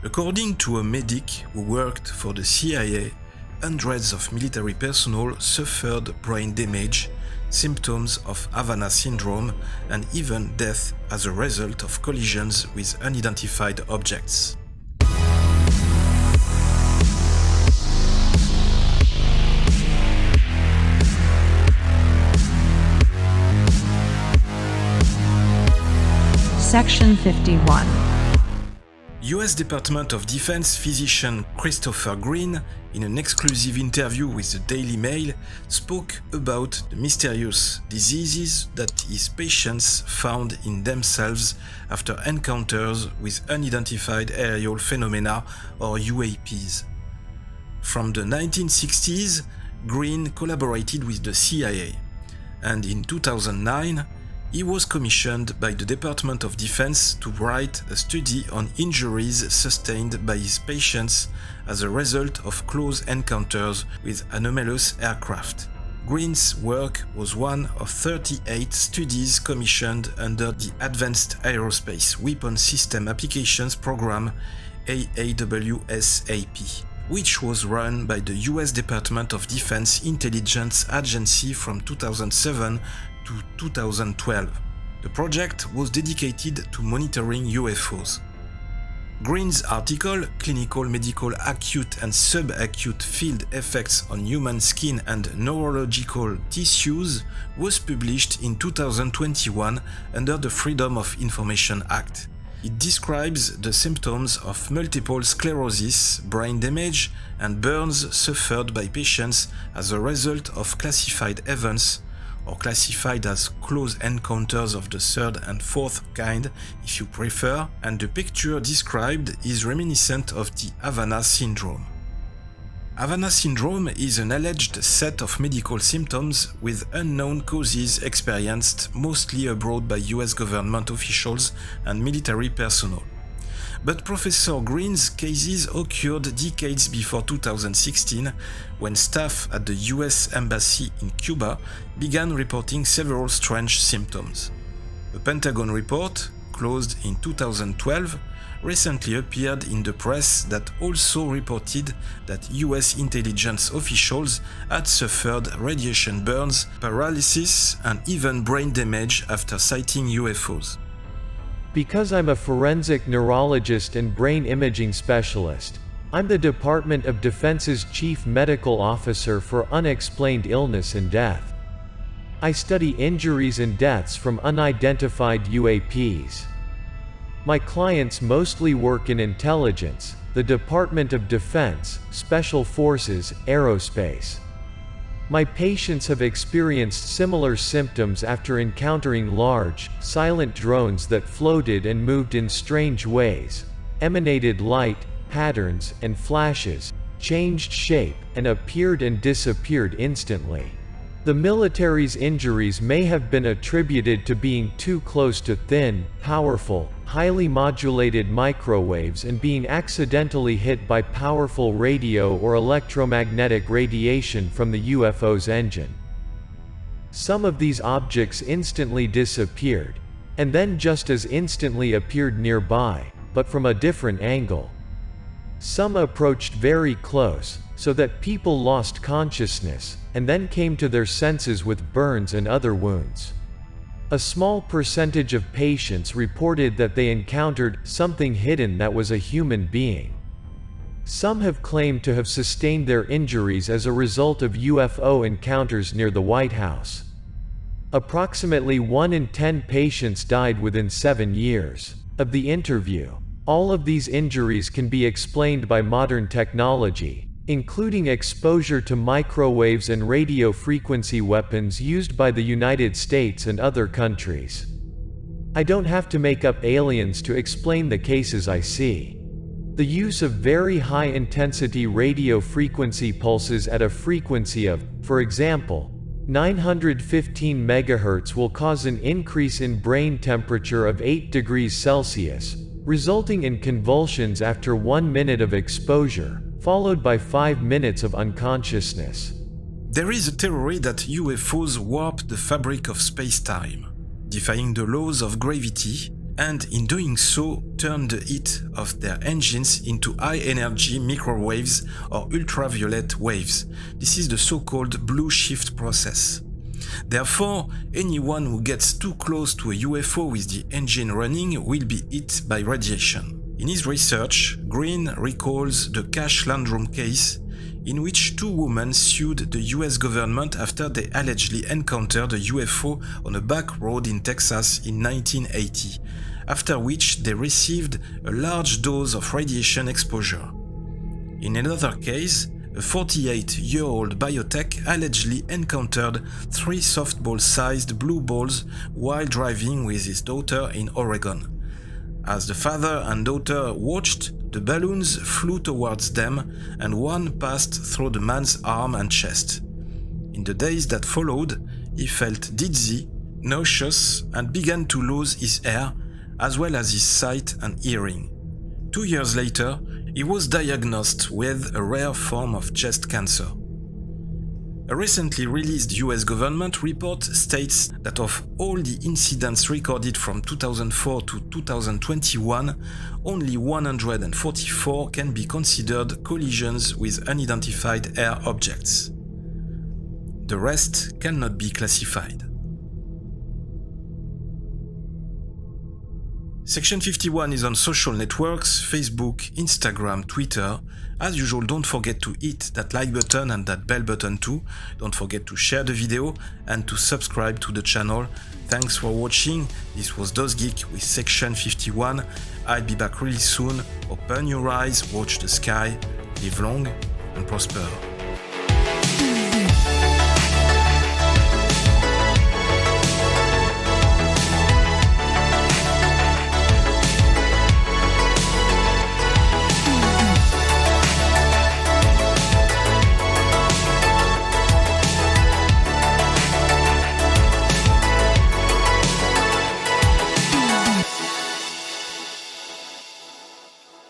According to a medic who worked for the CIA, hundreds of military personnel suffered brain damage, symptoms of Havana syndrome, and even death as a result of collisions with unidentified objects. Section 51. US Department of Defense physician Christopher Green, in an exclusive interview with the Daily Mail, spoke about the mysterious diseases that his patients found in themselves after encounters with unidentified aerial phenomena or UAPs. From the 1960s, Green collaborated with the CIA, and in 2009, he was commissioned by the Department of Defense to write a study on injuries sustained by his patients as a result of close encounters with anomalous aircraft. Green's work was one of 38 studies commissioned under the Advanced Aerospace Weapon System Applications Program AAWSAP, which was run by the US Department of Defense Intelligence Agency from 2007 to 2012. The project was dedicated to monitoring UFOs. Green's article, Clinical Medical Acute and Subacute Field Effects on Human Skin and Neurological Tissues, was published in 2021 under the Freedom of Information Act. It describes the symptoms of multiple sclerosis, brain damage, and burns suffered by patients as a result of classified events, or classified as close encounters of the third and fourth kind, if you prefer, and the picture described is reminiscent of the Havana syndrome. Havana syndrome is an alleged set of medical symptoms with unknown causes experienced mostly abroad by US government officials and military personnel. But Professor Green's cases occurred decades before 2016, when staff at the US Embassy in Cuba began reporting several strange symptoms. A Pentagon report, closed in 2012, recently appeared in the press that also reported that US intelligence officials had suffered radiation burns, paralysis, and even brain damage after sighting UFOs. Because I'm a forensic neurologist and brain imaging specialist, I'm the Department of Defense's Chief Medical Officer for Unexplained Illness and Death. I study injuries and deaths from unidentified UAPs. My clients mostly work in intelligence, the Department of Defense, Special Forces, Aerospace. My patients have experienced similar symptoms after encountering large, silent drones that floated and moved in strange ways, emanated light, patterns, and flashes, changed shape, and appeared and disappeared instantly. The military's injuries may have been attributed to being too close to thin, powerful, highly modulated microwaves and being accidentally hit by powerful radio or electromagnetic radiation from the UFO's engine. Some of these objects instantly disappeared, and then just as instantly appeared nearby, but from a different angle. Some approached very close, so that people lost consciousness, and then came to their senses with burns and other wounds. A small percentage of patients reported that they encountered something hidden that was a human being. Some have claimed to have sustained their injuries as a result of UFO encounters near the White House. Approximately 1 in 10 patients died within 7 years of the interview. All of these injuries can be explained by modern technology, including exposure to microwaves and radio frequency weapons used by the United States and other countries. I don't have to make up aliens to explain the cases I see. The use of very high-intensity radio frequency pulses at a frequency of, for example, 915 MHz will cause an increase in brain temperature of 8 degrees Celsius, resulting in convulsions after 1 minute of exposure, followed by 5 minutes of unconsciousness. There is a theory that UFOs warp the fabric of space-time, defying the laws of gravity and in doing so turned the heat of their engines into high-energy microwaves or ultraviolet waves. This is the so-called blue shift process. Therefore, anyone who gets too close to a UFO with the engine running will be hit by radiation. In his research, Green recalls the Cash Landrum case, in which two women sued the US government after they allegedly encountered a UFO on a back road in Texas in 1980, after which they received a large dose of radiation exposure. In another case, a 48-year-old biotech allegedly encountered 3 softball-sized blue balls while driving with his daughter in Oregon. As the father and daughter watched, the balloons flew towards them and one passed through the man's arm and chest. In the days that followed, he felt dizzy, nauseous, and began to lose his hair, as well as his sight and hearing. 2 years later, he was diagnosed with a rare form of chest cancer. A recently released US government report states that of all the incidents recorded from 2004 to 2021, only 144 can be considered collisions with unidentified air objects. The rest cannot be classified. Section 51 is on social networks, Facebook, Instagram, Twitter. As usual, don't forget to hit that like button and that bell button too. Don't forget to share the video and to subscribe to the channel. Thanks for watching. This was DOZgeek with Section 51. I'll be back really soon. Open your eyes, watch the sky, live long and prosper.